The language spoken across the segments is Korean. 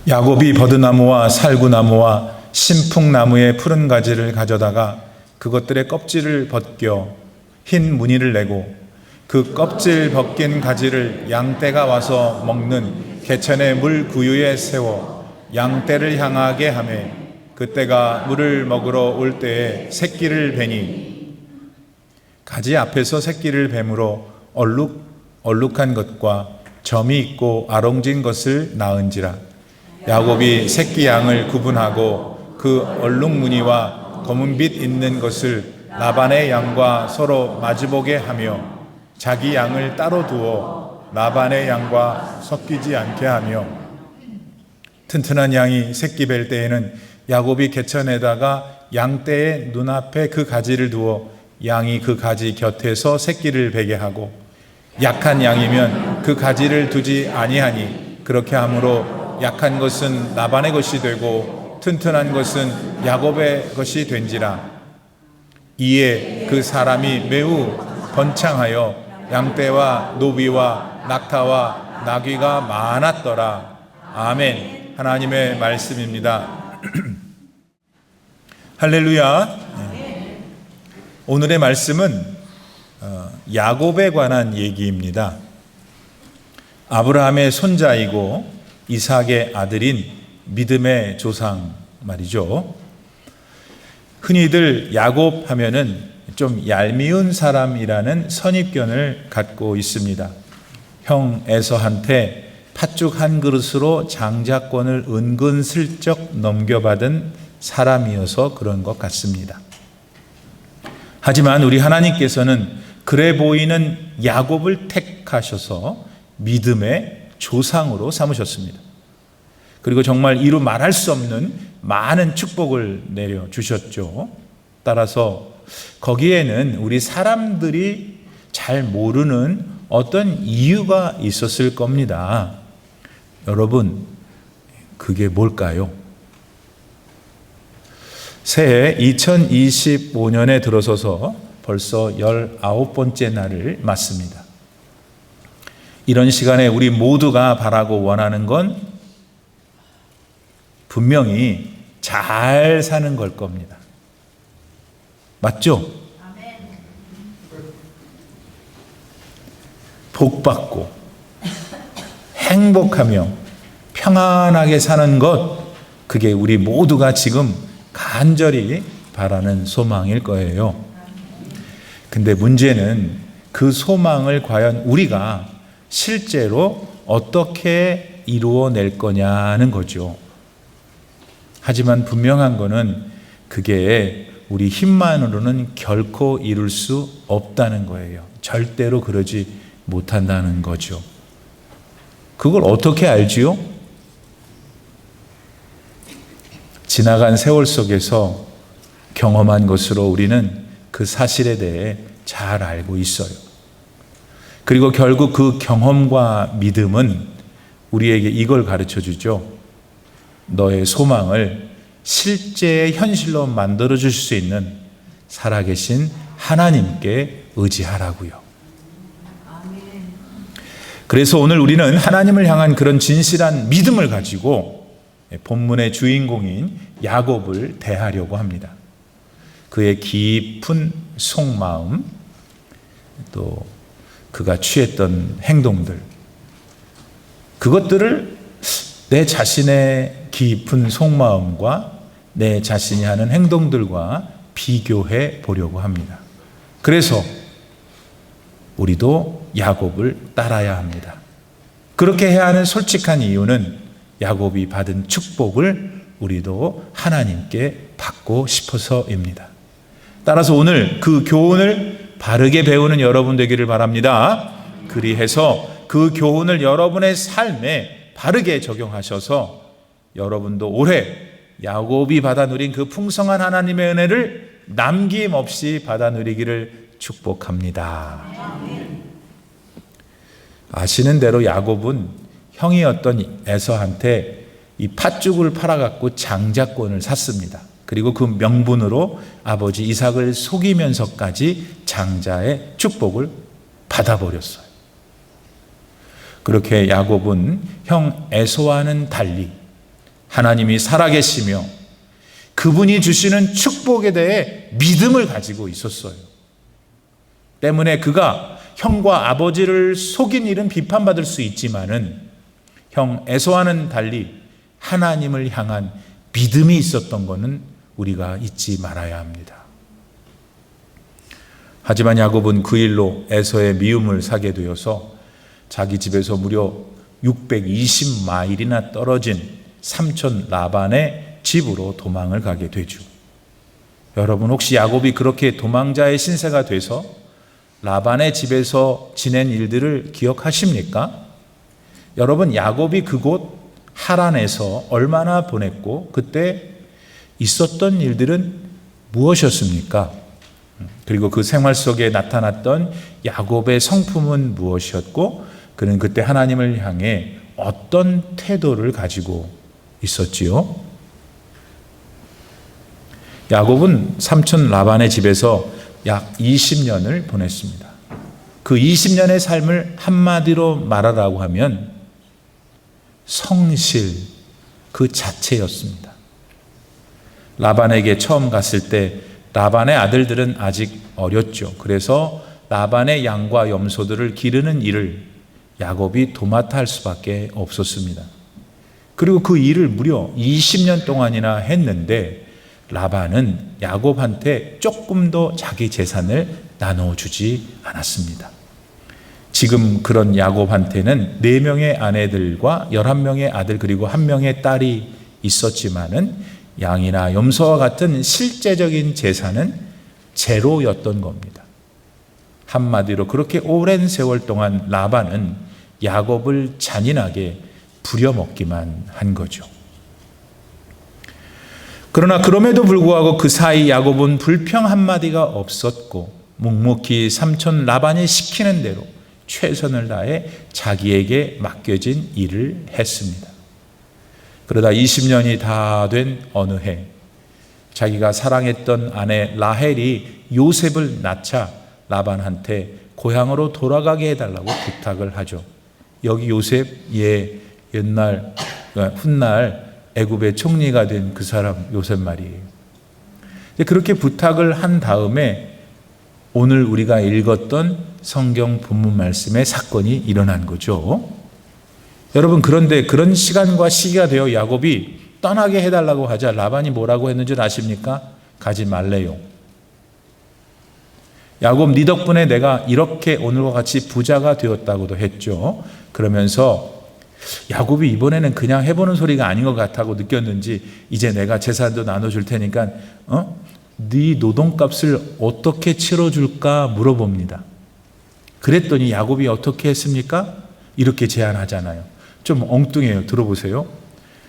야곱이 버드나무와 살구나무와 신풍나무의 푸른 가지를 가져다가 그것들의 껍질을 벗겨 흰 무늬를 내고 그 껍질 벗긴 가지를 양떼가 와서 먹는 개천의 물 구유에 세워 양떼를 향하게 하며 그떼가 물을 먹으러 올 때에 새끼를 베니 가지 앞에서 새끼를 뱀으로 얼룩한 것과 점이 있고 아롱진 것을 낳은지라. 야곱이 새끼 양을 구분하고 그 얼룩무늬와 검은빛 있는 것을 라반의 양과 서로 마주보게 하며 자기 양을 따로 두어 라반의 양과 섞이지 않게 하며 튼튼한 양이 새끼 뵐 때에는 야곱이 개천에다가 양떼의 눈앞에 그 가지를 두어 양이 그 가지 곁에서 새끼를 베게 하고 약한 양이면 그 가지를 두지 아니하니 그렇게 함으로 약한 것은 라반의 것이 되고 튼튼한 것은 야곱의 것이 된지라. 이에 그 사람이 매우 번창하여 양떼와 노비와 낙타와 나귀가 많았더라. 아멘. 하나님의 말씀입니다. 할렐루야. 오늘의 말씀은 야곱에 관한 얘기입니다. 아브라함의 손자이고 이삭의 아들인 믿음의 조상 말이죠. 흔히들 야곱 하면은 좀 얄미운 사람이라는 선입견을 갖고 있습니다. 형 에서한테 팥죽 한 그릇으로 장자권을 은근슬쩍 넘겨받은 사람이어서 그런 것 같습니다. 하지만 우리 하나님께서는 그래 보이는 야곱을 택하셔서 믿음의 조상으로 삼으셨습니다. 그리고 정말 이루 말할 수 없는 많은 축복을 내려주셨죠. 따라서 거기에는 우리 사람들이 잘 모르는 어떤 이유가 있었을 겁니다. 여러분, 그게 뭘까요? 새해 2025년에 들어서서 벌써 19번째 날을 맞습니다. 이런 시간에 우리 모두가 바라고 원하는 건 분명히 잘 사는 걸 겁니다. 맞죠? 복받고 행복하며 평안하게 사는 것, 그게 우리 모두가 지금 간절히 바라는 소망일 거예요. 근데 문제는 그 소망을 과연 우리가 실제로 어떻게 이루어낼 거냐는 거죠. 하지만 분명한 거는 그게 우리 힘만으로는 결코 이룰 수 없다는 거예요. 절대로 그러지 못한다는 거죠. 그걸 어떻게 알지요? 지나간 세월 속에서 경험한 것으로 우리는 그 사실에 대해 잘 알고 있어요. 그리고 결국 그 경험과 믿음은 우리에게 이걸 가르쳐 주죠. 너의 소망을 실제의 현실로 만들어 주실 수 있는 살아계신 하나님께 의지하라고요. 그래서 오늘 우리는 하나님을 향한 그런 진실한 믿음을 가지고 본문의 주인공인 야곱을 대하려고 합니다. 그의 깊은 속마음, 또 그가 취했던 행동들, 그것들을 내 자신의 깊은 속마음과 내 자신이 하는 행동들과 비교해 보려고 합니다. 그래서 우리도 야곱을 따라야 합니다. 그렇게 해야 하는 솔직한 이유는 야곱이 받은 축복을 우리도 하나님께 받고 싶어서입니다. 따라서 오늘 그 교훈을 바르게 배우는 여러분 되기를 바랍니다. 그리해서 그 교훈을 여러분의 삶에 바르게 적용하셔서 여러분도 올해 야곱이 받아 누린 그 풍성한 하나님의 은혜를 남김없이 받아 누리기를 축복합니다. 아시는 대로 야곱은 형이었던 에서한테 이 팥죽을 팔아갖고 장자권을 샀습니다. 그리고 그 명분으로 아버지 이삭을 속이면서까지 장자의 축복을 받아버렸어요. 그렇게 야곱은 형 에서와는 달리 하나님이 살아계시며 그분이 주시는 축복에 대해 믿음을 가지고 있었어요. 때문에 그가 형과 아버지를 속인 일은 비판받을 수 있지만은 형 에서와는 달리 하나님을 향한 믿음이 있었던 것은 우리가 잊지 말아야 합니다. 하지만 야곱은 그 일로 에서의 미움을 사게 되어서 자기 집에서 무려 620마일이나 떨어진 삼촌 라반의 집으로 도망을 가게 되죠. 여러분, 혹시 야곱이 그렇게 도망자의 신세가 돼서 라반의 집에서 지낸 일들을 기억하십니까? 여러분, 야곱이 그곳 하란에서 얼마나 보냈고 그때 있었던 일들은 무엇이었습니까? 그리고 그 생활 속에 나타났던 야곱의 성품은 무엇이었고 그는 그때 하나님을 향해 어떤 태도를 가지고 있었지요? 야곱은 삼촌 라반의 집에서 약 20년을 보냈습니다. 그 20년의 삶을 한마디로 말하라고 하면 성실 그 자체였습니다. 라반에게 처음 갔을 때 라반의 아들들은 아직 어렸죠. 그래서 라반의 양과 염소들을 기르는 일을 야곱이 도맡아 할 수밖에 없었습니다. 그리고 그 일을 무려 20년 동안이나 했는데 라반은 야곱한테 조금 더 자기 재산을 나눠주지 않았습니다. 지금 그런 야곱한테는 4명의 아내들과 11명의 아들 그리고 1명의 딸이 있었지만은 양이나 염소와 같은 실제적인 재산은 제로였던 겁니다. 한마디로 그렇게 오랜 세월 동안 라반은 야곱을 잔인하게 부려먹기만 한 거죠. 그러나 그럼에도 불구하고 그 사이 야곱은 불평 한마디가 없었고 묵묵히 삼촌 라반이 시키는 대로 최선을 다해 자기에게 맡겨진 일을 했습니다. 그러다 20년이 다 된 어느 해 자기가 사랑했던 아내 라헬이 요셉을 낳자 라반한테 고향으로 돌아가게 해달라고 부탁을 하죠. 여기 요셉, 옛날 훗날 애굽의 총리가 된 그 사람 요셉 말이에요. 그렇게 부탁을 한 다음에 오늘 우리가 읽었던 성경 본문 말씀의 사건이 일어난 거죠. 여러분, 그런데 그런 시간과 시기가 되어 야곱이 떠나게 해달라고 하자 라반이 뭐라고 했는 줄 아십니까? 가지 말래요. 야곱, 네 덕분에 내가 이렇게 오늘과 같이 부자가 되었다고도 했죠. 그러면서 야곱이 이번에는 그냥 해보는 소리가 아닌 것 같다고 느꼈는지 이제 내가 재산도 나눠줄 테니까 네 노동값을 어떻게 치러줄까 물어봅니다. 그랬더니 야곱이 어떻게 했습니까? 이렇게 제안하잖아요. 좀 엉뚱해요. 들어보세요.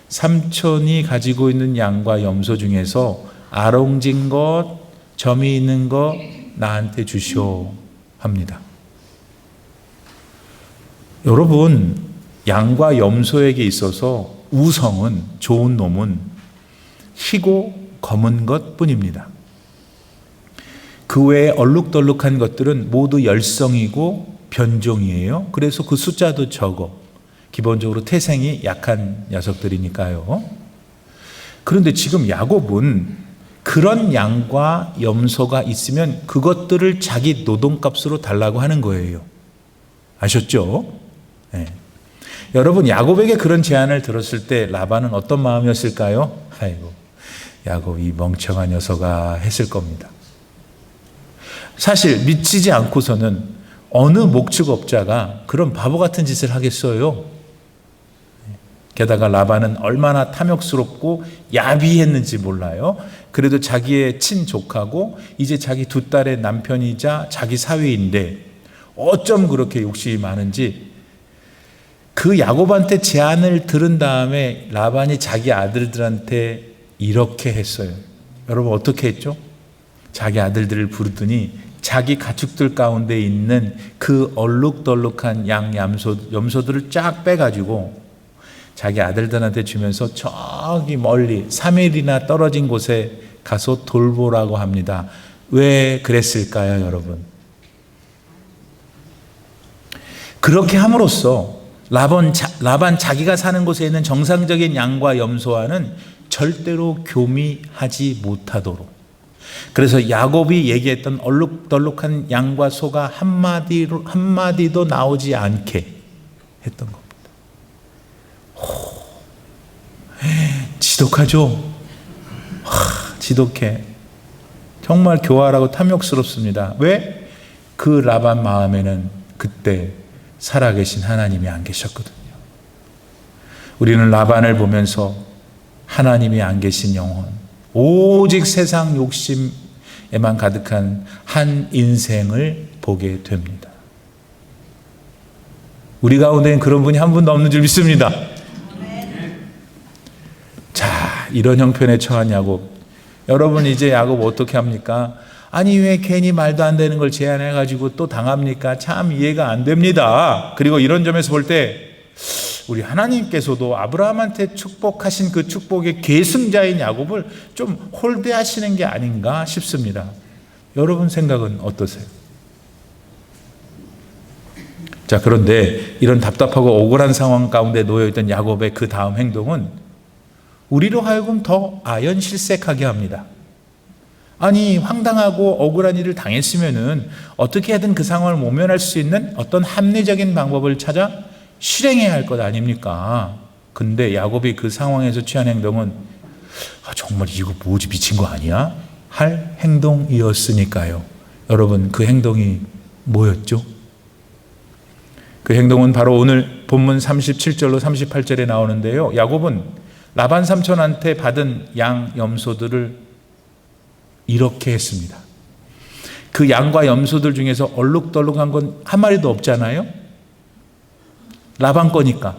삼촌이 가지고 있는 양과 염소 중에서 아롱진 것, 점이 있는 것 나한테 주시오 합니다. 여러분, 양과 염소에게 있어서 우성은, 좋은 놈은 희고 검은 것 뿐입니다. 그 외에 얼룩덜룩한 것들은 모두 열성이고 변종이에요. 그래서 그 숫자도 적어. 기본적으로 태생이 약한 녀석들이니까요. 그런데 지금 야곱은 그런 양과 염소가 있으면 그것들을 자기 노동값으로 달라고 하는 거예요. 아셨죠? 네. 여러분, 야곱에게 그런 제안을 들었을 때 라반은 어떤 마음이었을까요? 아이고, 야곱이 멍청한 녀석아 했을 겁니다. 사실 미치지 않고서는 어느 목축업자가 그런 바보 같은 짓을 하겠어요? 게다가 라반은 얼마나 탐욕스럽고 야비했는지 몰라요. 그래도 자기의 친조카고 이제 자기 2딸의 남편이자 자기 사위인데 어쩜 그렇게 욕심이 많은지 그 야곱한테 제안을 들은 다음에 라반이 자기 아들들한테 이렇게 했어요. 여러분, 어떻게 했죠? 자기 아들들을 부르더니 자기 가축들 가운데 있는 그 얼룩덜룩한 염소들을 쫙 빼가지고 자기 아들들한테 주면서 저기 멀리 3일이나 떨어진 곳에 가서 돌보라고 합니다. 왜 그랬을까요, 여러분? 그렇게 함으로써 라반 자기가 사는 곳에 있는 정상적인 양과 염소와는 절대로 교미하지 못하도록. 그래서 야곱이 얘기했던 얼룩덜룩한 양과 소가 한마디도 나오지 않게 했던 겁니다. 지독하죠? 지독해. 정말 교활하고 탐욕스럽습니다. 왜? 그 라반 마음에는 그때 살아계신 하나님이 안 계셨거든요. 우리는 라반을 보면서 하나님이 안 계신 영혼, 오직 세상 욕심에만 가득한 한 인생을 보게 됩니다. 우리 가운데는 그런 분이 한 분도 없는 줄 믿습니다. 자, 이런 형편에 처한 야곱. 여러분, 이제 야곱 어떻게 합니까? 아니, 왜 괜히 말도 안 되는 걸 제안해가지고 또 당합니까? 참 이해가 안 됩니다. 그리고 이런 점에서 볼 때 우리 하나님께서도 아브라함한테 축복하신 그 축복의 계승자인 야곱을 좀 홀대하시는 게 아닌가 싶습니다. 여러분 생각은 어떠세요? 자, 그런데 이런 답답하고 억울한 상황 가운데 놓여있던 야곱의 그 다음 행동은 우리로 하여금 더 아연실색하게 합니다. 아니, 황당하고 억울한 일을 당했으면은 어떻게 하든 그 상황을 모면할 수 있는 어떤 합리적인 방법을 찾아 실행해야 할 것 아닙니까? 근데 야곱이 그 상황에서 취한 행동은 정말 이거 뭐지, 미친 거 아니야? 할 행동이었으니까요. 여러분, 그 행동이 뭐였죠? 그 행동은 바로 오늘 본문 37절로 38절에 나오는데요. 야곱은 라반 삼촌한테 받은 양 염소들을 이렇게 했습니다. 그 양과 염소들 중에서 얼룩덜룩한 건 한 마리도 없잖아요. 라반 거니까.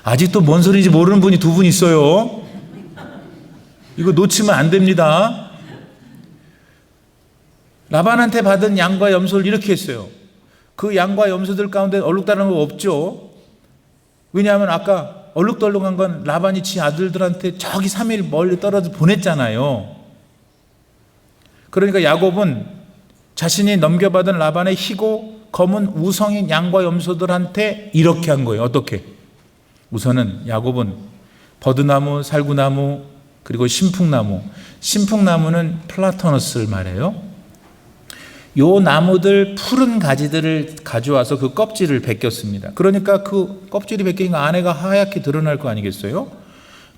아직도 뭔 소리인지 모르는 분이 두 분 있어요. 이거 놓치면 안 됩니다. 라반한테 받은 양과 염소를 이렇게 했어요. 그 양과 염소들 가운데 얼룩덜룩한 거 없죠. 왜냐하면 아까 얼룩덜룩한 건 라반이 지 아들들한테 저기 3일 멀리 떨어져 보냈잖아요. 그러니까 야곱은 자신이 넘겨받은 라반의 희고 검은 우성인 양과 염소들한테 이렇게 한 거예요. 어떻게? 우선은 야곱은 버드나무, 살구나무, 그리고 신풍나무. 신풍나무는 플라토너스를 말해요. 요 나무들 푸른 가지들을 가져와서 그 껍질을 벗겼습니다. 그러니까 그 껍질이 벗기니까 안에가 하얗게 드러날 거 아니겠어요?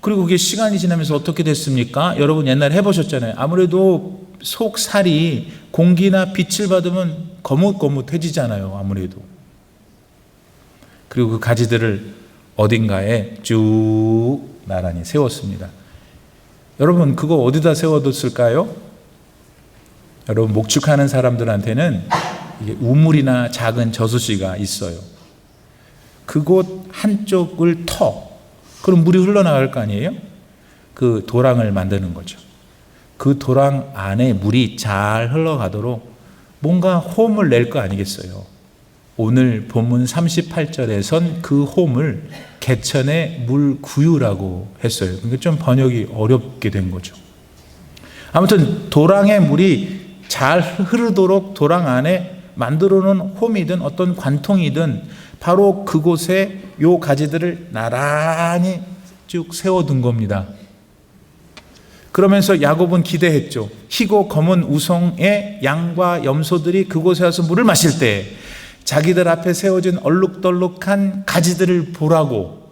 그리고 그게 시간이 지나면서 어떻게 됐습니까? 여러분 옛날에 해보셨잖아요. 아무래도 속살이 공기나 빛을 받으면 거뭇거뭇해지잖아요. 아무래도. 그리고 그 가지들을 어딘가에 쭉 나란히 세웠습니다. 여러분, 그거 어디다 세워뒀을까요? 여러분, 목축하는 사람들한테는 이게 우물이나 작은 저수지가 있어요. 그곳 한쪽을 그럼 물이 흘러나갈 거 아니에요? 그 도랑을 만드는 거죠. 그 도랑 안에 물이 잘 흘러가도록 뭔가 홈을 낼 거 아니겠어요? 오늘 본문 38절에선 그 홈을 개천의 물구유라고 했어요. 그러니까 좀 번역이 어렵게 된 거죠. 아무튼 도랑의 물이 잘 흐르도록 도랑 안에 만들어 놓은 홈이든 어떤 관통이든 바로 그곳에 요 가지들을 나란히 쭉 세워둔 겁니다. 그러면서 야곱은 기대했죠. 희고 검은 우성의 양과 염소들이 그곳에 와서 물을 마실 때 자기들 앞에 세워진 얼룩덜룩한 가지들을 보라고,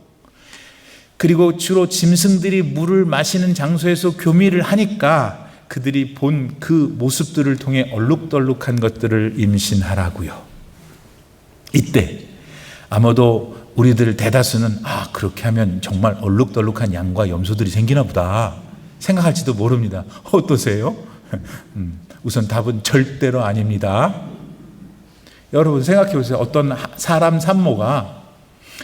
그리고 주로 짐승들이 물을 마시는 장소에서 교미를 하니까 그들이 본 그 모습들을 통해 얼룩덜룩한 것들을 임신하라고요. 이때 아마도 우리들 대다수는 그렇게 하면 정말 얼룩덜룩한 양과 염소들이 생기나 보다 생각할지도 모릅니다. 어떠세요? 우선 답은 절대로 아닙니다. 여러분 생각해 보세요. 어떤 사람 산모가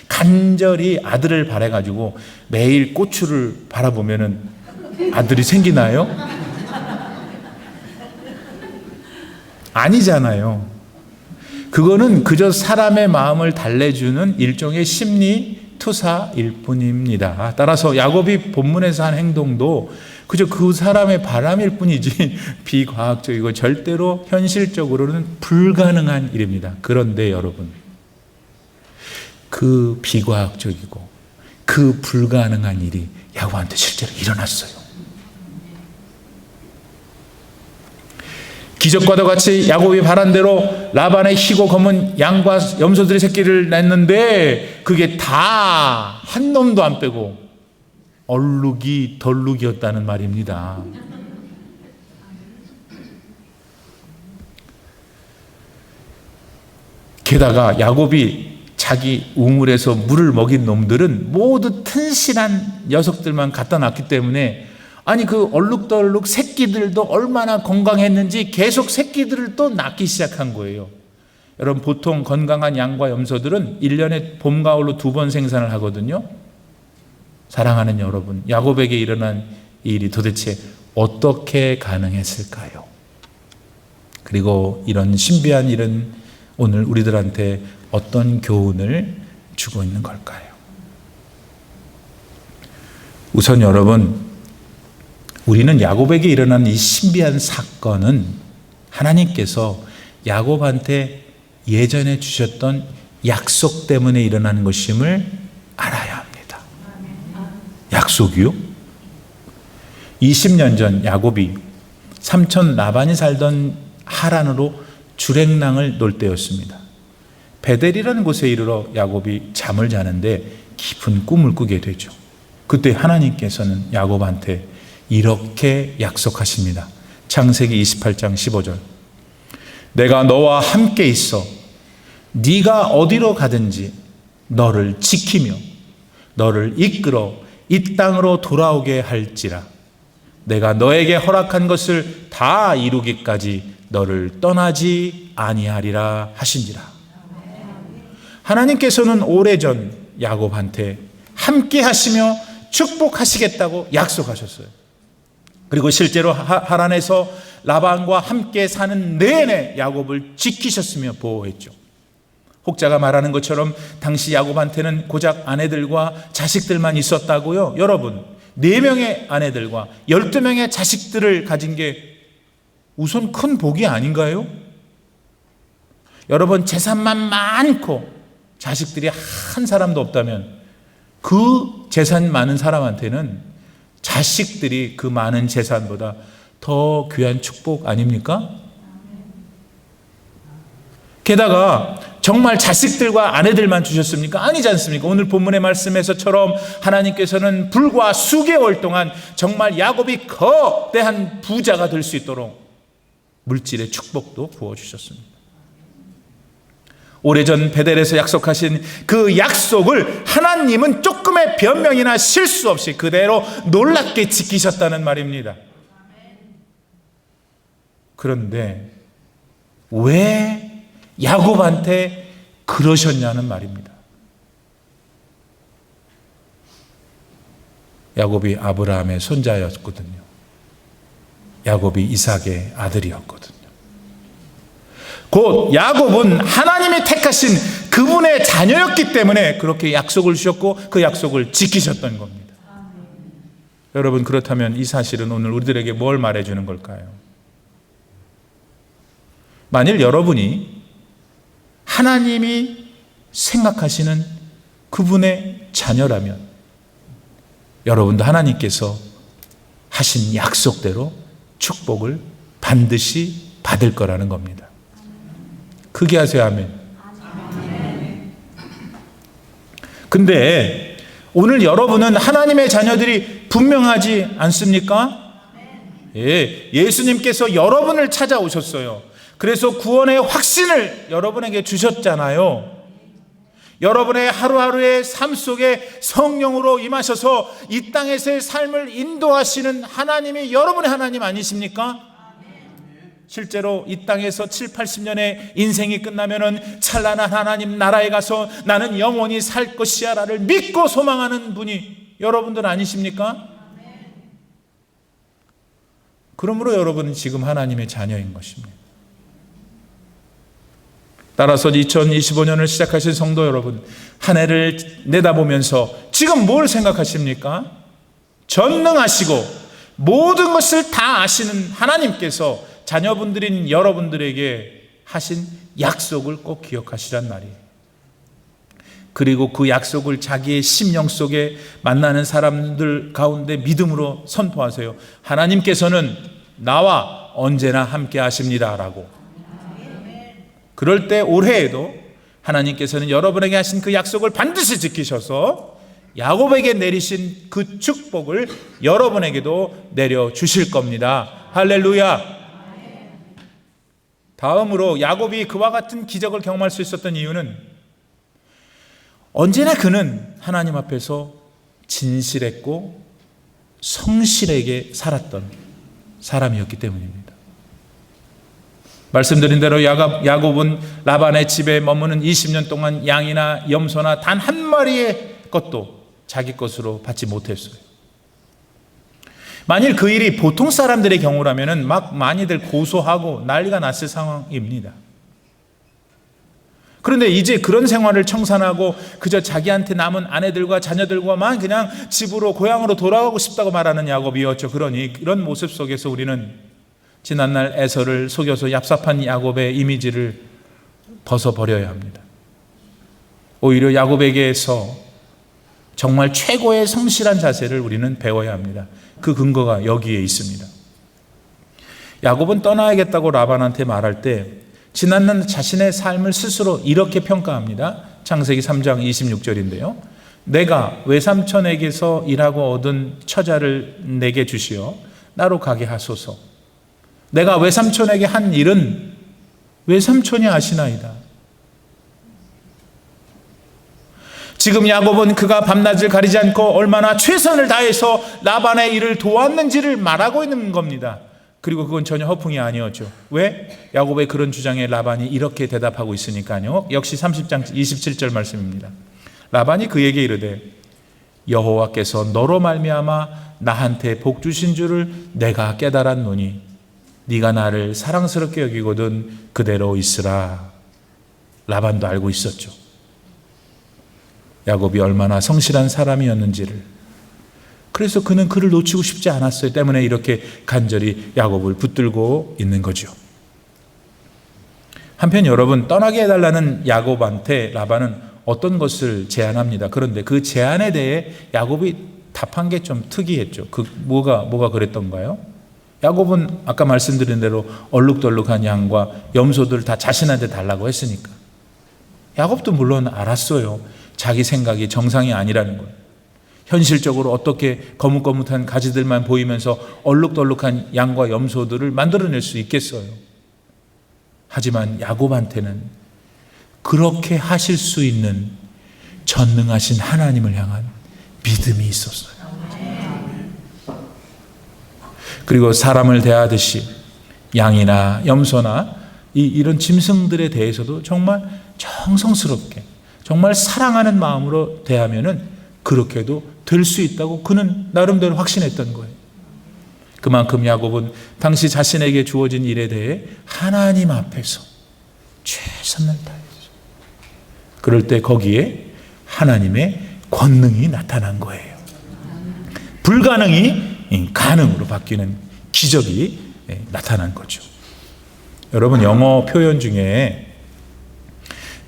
간절히 아들을 바라가지고 매일 고추를 바라보면은 아들이 생기나요? 아니잖아요. 그거는 그저 사람의 마음을 달래주는 일종의 심리 투사일 뿐입니다. 따라서 야곱이 본문에서 한 행동도 그저 그 사람의 바람일 뿐이지 비과학적이고 절대로 현실적으로는 불가능한 일입니다. 그런데 여러분, 그 비과학적이고 그 불가능한 일이 야곱한테 실제로 일어났어요. 기적과도 같이 야곱이 바란 대로 라반의 희고 검은 양과 염소들의 새끼를 냈는데 그게 다 한 놈도 안 빼고 얼룩이 덜룩이었다는 말입니다. 게다가 야곱이 자기 우물에서 물을 먹인 놈들은 모두 튼실한 녀석들만 갖다 놨기 때문에 아니 그 얼룩덜룩 새끼들도 얼마나 건강했는지 계속 새끼들을 또 낳기 시작한 거예요. 여러분 보통 건강한 양과 염소들은 1년에 봄, 가을로 2번 생산을 하거든요. 사랑하는 여러분, 야곱에게 일어난 이 일이 도대체 어떻게 가능했을까요? 그리고 이런 신비한 일은 오늘 우리들한테 어떤 교훈을 주고 있는 걸까요? 우선 여러분, 우리는 야곱에게 일어난 이 신비한 사건은 하나님께서 야곱한테 예전에 주셨던 약속 때문에 일어나는 것임을 알아야 합니다. 약속이요? 20년 전 야곱이 삼촌 라반이 살던 하란으로 주랭랑을 놀 때였습니다. 베델이라는 곳에 이르러 야곱이 잠을 자는데 깊은 꿈을 꾸게 되죠. 그때 하나님께서는 야곱한테 이렇게 약속하십니다. 창세기 28장 15절. 내가 너와 함께 있어 네가 어디로 가든지 너를 지키며 너를 이끌어 이 땅으로 돌아오게 할지라. 내가 너에게 허락한 것을 다 이루기까지 너를 떠나지 아니하리라 하신지라. 하나님께서는 오래전 야곱한테 함께 하시며 축복하시겠다고 약속하셨어요. 그리고 실제로 하란에서 라반과 함께 사는 내내 야곱을 지키셨으며 보호했죠. 혹자가 말하는 것처럼 당시 야곱한테는 고작 아내들과 자식들만 있었다고요. 여러분, 4명의 아내들과 12명의 자식들을 가진 게 우선 큰 복이 아닌가요? 여러분, 재산만 많고 자식들이 한 사람도 없다면 그 재산 많은 사람한테는 자식들이 그 많은 재산보다 더 귀한 축복 아닙니까? 게다가 정말 자식들과 아내들만 주셨습니까? 아니지 않습니까? 오늘 본문의 말씀에서처럼 하나님께서는 불과 수개월 동안 정말 야곱이 거대한 부자가 될 수 있도록 물질의 축복도 부어주셨습니다. 오래전 베델에서 약속하신 그 약속을 하나님은 조금의 변명이나 실수 없이 그대로 놀랍게 지키셨다는 말입니다. 그런데 왜 야곱한테 그러셨냐는 말입니다. 야곱이 아브라함의 손자였거든요. 야곱이 이삭의 아들이었거든요. 곧 야곱은 하나님이 택하신 그분의 자녀였기 때문에 그렇게 약속을 주셨고 그 약속을 지키셨던 겁니다. 여러분, 그렇다면 이 사실은 오늘 우리들에게 뭘 말해주는 걸까요? 만일 여러분이 하나님이 생각하시는 그분의 자녀라면 여러분도 하나님께서 하신 약속대로 축복을 반드시 받을 거라는 겁니다. 크게 하세요. 아멘. 근데 오늘 여러분은 하나님의 자녀들이 분명하지 않습니까? 예, 예수님께서 여러분을 찾아오셨어요. 그래서 구원의 확신을 여러분에게 주셨잖아요. 여러분의 하루하루의 삶 속에 성령으로 임하셔서 이 땅에서의 삶을 인도하시는 하나님이 여러분의 하나님 아니십니까? 실제로 이 땅에서 7, 80년의 인생이 끝나면은 찬란한 하나님 나라에 가서 나는 영원히 살 것이야 라를 믿고 소망하는 분이 여러분들 아니십니까? 그러므로 여러분은 지금 하나님의 자녀인 것입니다. 따라서 2025년을 시작하신 성도 여러분, 한 해를 내다보면서 지금 뭘 생각하십니까? 전능하시고 모든 것을 다 아시는 하나님께서 자녀분들인 여러분들에게 하신 약속을 꼭 기억하시란 말이에요. 그리고 그 약속을 자기의 심령 속에 만나는 사람들 가운데 믿음으로 선포하세요. 하나님께서는 나와 언제나 함께 하십니다 라고. 그럴 때 올해에도 하나님께서는 여러분에게 하신 그 약속을 반드시 지키셔서 야곱에게 내리신 그 축복을 여러분에게도 내려주실 겁니다. 할렐루야. 다음으로 야곱이 그와 같은 기적을 경험할 수 있었던 이유는 언제나 그는 하나님 앞에서 진실했고 성실하게 살았던 사람이었기 때문입니다. 말씀드린 대로 야곱은 라반의 집에 머무는 20년 동안 양이나 염소나 단 한 마리의 것도 자기 것으로 받지 못했어요. 만일 그 일이 보통 사람들의 경우라면 막 많이들 고소하고 난리가 났을 상황입니다. 그런데 이제 그런 생활을 청산하고 그저 자기한테 남은 아내들과 자녀들과만 그냥 집으로 고향으로 돌아가고 싶다고 말하는 야곱이었죠. 그러니 이런 모습 속에서 우리는 지난날 에서를 속여서 얍삽한 야곱의 이미지를 벗어버려야 합니다. 오히려 야곱에게서 정말 최고의 성실한 자세를 우리는 배워야 합니다. 그 근거가 여기에 있습니다. 야곱은 떠나야겠다고 라반한테 말할 때 지난날 자신의 삶을 스스로 이렇게 평가합니다. 창세기 3장 26절인데요. 내가 외삼촌에게서 일하고 얻은 처자를 내게 주시어 나로 가게 하소서. 내가 외삼촌에게 한 일은 외삼촌이 아시나이다. 지금 야곱은 그가 밤낮을 가리지 않고 얼마나 최선을 다해서 라반의 일을 도왔는지를 말하고 있는 겁니다. 그리고 그건 전혀 허풍이 아니었죠. 왜? 야곱의 그런 주장에 라반이 이렇게 대답하고 있으니까요. 역시 30장 27절 말씀입니다. 라반이 그에게 이르되 여호와께서 너로 말미암아 나한테 복 주신 줄을 내가 깨달았노니 네가 나를 사랑스럽게 여기거든 그대로 있으라. 라반도 알고 있었죠. 야곱이 얼마나 성실한 사람이었는지를. 그래서 그는 그를 놓치고 싶지 않았어요. 때문에 이렇게 간절히 야곱을 붙들고 있는 거죠. 한편 여러분, 떠나게 해달라는 야곱한테 라반은 어떤 것을 제안합니다. 그런데 그 제안에 대해 야곱이 답한 게 좀 특이했죠. 뭐가 그랬던가요? 야곱은 아까 말씀드린 대로 얼룩덜룩한 양과 염소들 다 자신한테 달라고 했으니까. 야곱도 물론 알았어요. 자기 생각이 정상이 아니라는 거예요. 현실적으로 어떻게 거뭇거뭇한 가지들만 보이면서 얼룩덜룩한 양과 염소들을 만들어낼 수 있겠어요. 하지만 야곱한테는 그렇게 하실 수 있는 전능하신 하나님을 향한 믿음이 있었어요. 그리고 사람을 대하듯이 양이나 염소나 이런 짐승들에 대해서도 정말 정성스럽게 정말 사랑하는 마음으로 대하면은 그렇게도 될 수 있다고 그는 나름대로 확신했던 거예요. 그만큼 야곱은 당시 자신에게 주어진 일에 대해 하나님 앞에서 최선을 다했어요. 그럴 때 거기에 하나님의 권능이 나타난 거예요. 불가능이 가능으로 바뀌는 기적이 나타난 거죠. 여러분, 영어 표현 중에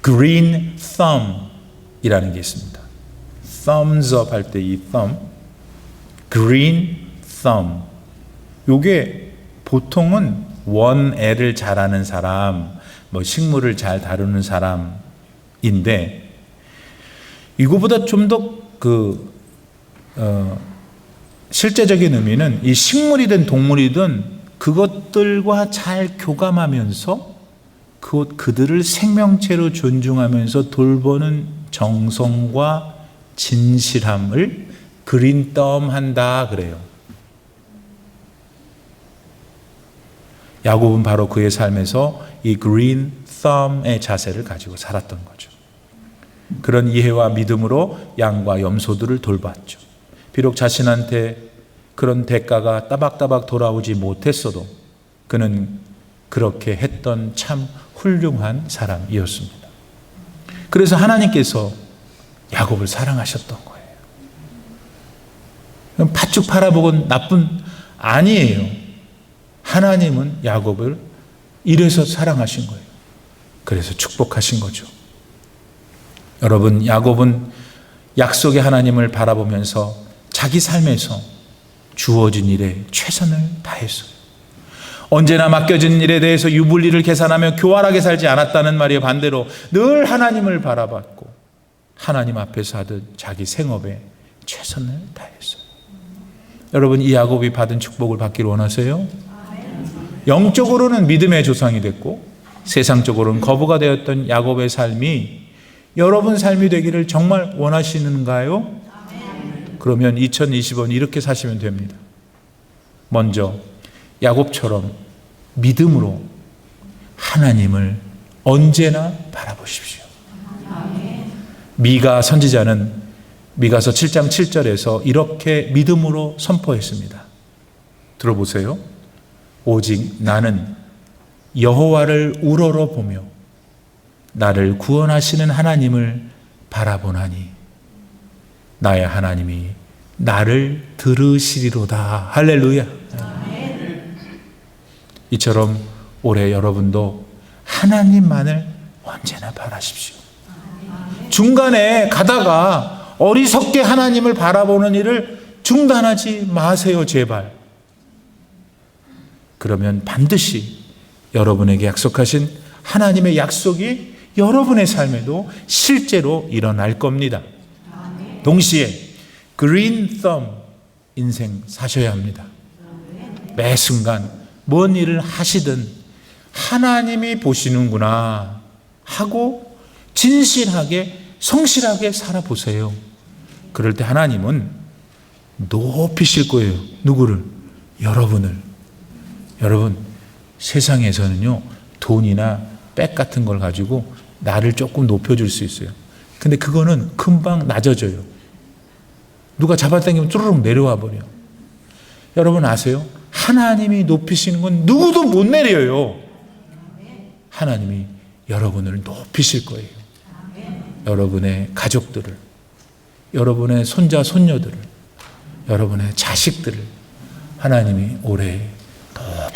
green thumb이라는 게 있습니다. thumbs up 할 때 이 thumb, green thumb. 요게 보통은 원애를 잘하는 사람, 식물을 잘 다루는 사람인데 이거보다 좀 더 실제적인 의미는 이 식물이든 동물이든 그것들과 잘 교감하면서 그들을 생명체로 존중하면서 돌보는 정성과 진실함을 그린덤한다 그래요. 야곱은 바로 그의 삶에서 이 그린 썸의 자세를 가지고 살았던 거죠. 그런 이해와 믿음으로 양과 염소들을 돌봤죠. 비록 자신한테 그런 대가가 따박따박 돌아오지 못했어도 그는 그렇게 했던 참 훌륭한 사람이었습니다. 그래서 하나님께서 야곱을 사랑하셨던 거예요. 팥죽 팔아먹은 나쁜 아니에요. 하나님은 야곱을 이래서 사랑하신 거예요. 그래서 축복하신 거죠. 여러분, 야곱은 약속의 하나님을 바라보면서 자기 삶에서 주어진 일에 최선을 다했어요. 언제나 맡겨진 일에 대해서 유불리를 계산하며 교활하게 살지 않았다는 말이에요. 반대로 늘 하나님을 바라봤고 하나님 앞에서 하듯 자기 생업에 최선을 다했어요. 여러분, 이 야곱이 받은 축복을 받기를 원하세요? 영적으로는 믿음의 조상이 됐고 세상적으로는 거부가 되었던 야곱의 삶이 여러분 삶이 되기를 정말 원하시는가요? 그러면 2020년 이렇게 사시면 됩니다. 먼저 야곱처럼 믿음으로 하나님을 언제나 바라보십시오. 미가 선지자는 미가서 7장 7절에서 이렇게 믿음으로 선포했습니다. 들어보세요. 오직 나는 여호와를 우러러 보며 나를 구원하시는 하나님을 바라보나니 나의 하나님이 나를 들으시리로다. 할렐루야. 이처럼 올해 여러분도 하나님만을 언제나 바라십시오. 중간에 가다가 어리석게 하나님을 바라보는 일을 중단하지 마세요, 제발. 그러면 반드시 여러분에게 약속하신 하나님의 약속이 여러분의 삶에도 실제로 일어날 겁니다. 동시에 그린 썸 인생 사셔야 합니다. 매 순간 뭔 일을 하시든 하나님이 보시는구나 하고 진실하게 성실하게 살아보세요. 그럴 때 하나님은 높이실 거예요. 누구를? 여러분을. 여러분, 세상에서는요, 돈이나 백 같은 걸 가지고 나를 조금 높여줄 수 있어요. 근데 그거는 금방 낮아져요. 누가 잡아당기면 쭈르륵 내려와 버려요. 여러분 아세요? 하나님이 높이시는 건 누구도 못 내려요. 하나님이 여러분을 높이실 거예요. 여러분의 가족들을, 여러분의 손자 손녀들을, 여러분의 자식들을 하나님이 올해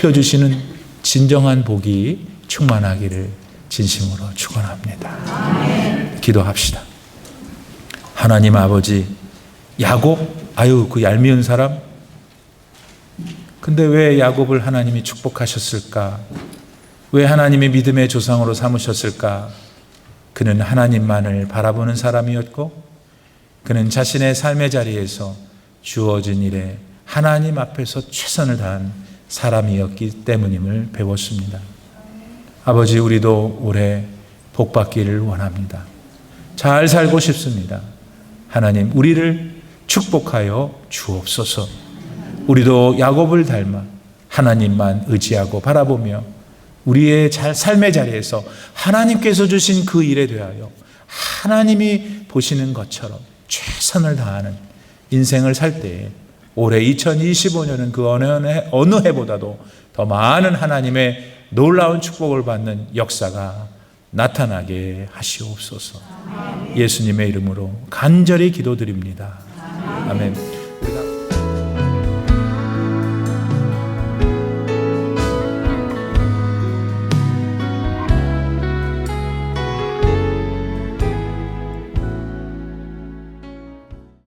높여주시는 진정한 복이 충만하기를 진심으로 축원합니다. 기도합시다. 하나님 아버지, 야곱, 아유 그 얄미운 사람. 근데 왜 야곱을 하나님이 축복하셨을까? 왜 하나님이 믿음의 조상으로 삼으셨을까? 그는 하나님만을 바라보는 사람이었고 그는 자신의 삶의 자리에서 주어진 일에 하나님 앞에서 최선을 다한 사람이었기 때문임을 배웠습니다. 아버지, 우리도 올해 복 받기를 원합니다. 잘 살고 싶습니다. 하나님, 우리를 축복하여 주옵소서. 우리도 야곱을 닮아 하나님만 의지하고 바라보며 우리의 삶의 자리에서 하나님께서 주신 그 일에 대하여 하나님이 보시는 것처럼 최선을 다하는 인생을 살 때에 올해 2025년은 그 어느 해보다도 더 많은 하나님의 놀라운 축복을 받는 역사가 나타나게 하시옵소서. 예수님의 이름으로 간절히 기도드립니다. 아멘.